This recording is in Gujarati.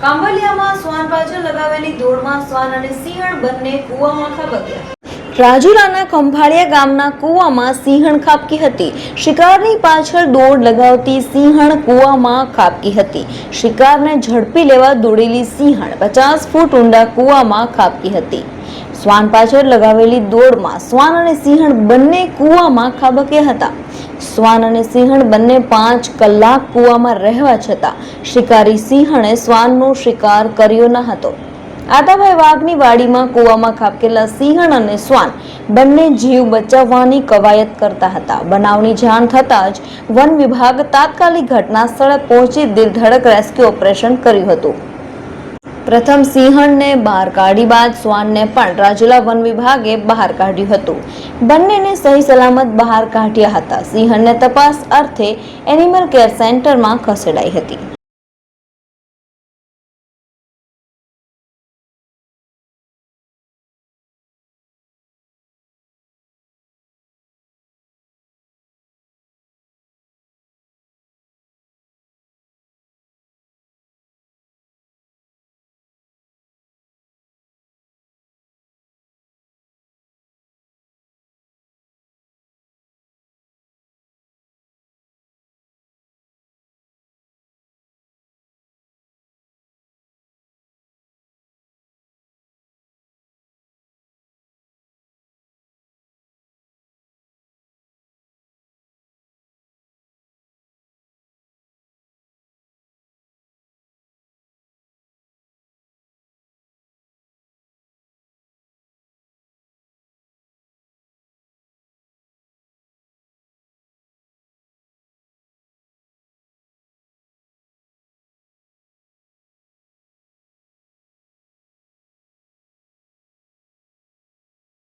કાંબલિયામાં શ્વાન પાછળ લગાવેલી દોડમાં શ્વાન અને સિંહણ બંને કૂવામાં ખાબક્યા। રાજુલાના ખંભાળિયા ગામના કૂવામાં સિંહણ ખાબકી હતી। શિકારની પાછળ દોડ લગાવતી સિંહણ કૂવામાં ખાબકી હતી। શિકારને ઝડપી લેવા દોડેલી સિંહણ 50 ફૂટ ઊંડા કૂવામાં ખાબકી હતી। શ્વાન પાછળ લગાવેલી દોડમાં શ્વાન અને સિંહણ બંને કૂવામાં ખાબક્યા હતા। શ્વાન અને સિંહણ બંને 5 કલાક કૂવામાં રહેવા છતાં શિકારી સિંહણે શ્વાનનો શિકાર કર્યો ન હતો। આદાભાઈ વાઘની વાડીમાં કૂવામાં ખાબકેલા સિંહણ અને શ્વાન બંને જીવ બચાવવાની કવાયત કરતા હતા। બનાવની જાણ થતાં જ વન વિભાગ તાત્કાલિક ઘટના સ્થળે પહોંચી દિલધડક રેસ્ક્યુ ઓપરેશન કર્યું હતું। પ્રથમ સિંહણને બહાર કાઢી બાદ શ્વાનને પણ રાજુલા વન વિભાગે બહાર કાઢ્યું હતું। બંનેને સહી સલામત બહાર કાઢ્યા હતા। સિંહણને તપાસ અર્થે એનિમલ કેર સેન્ટરમાં ખસેડાઈ હતી।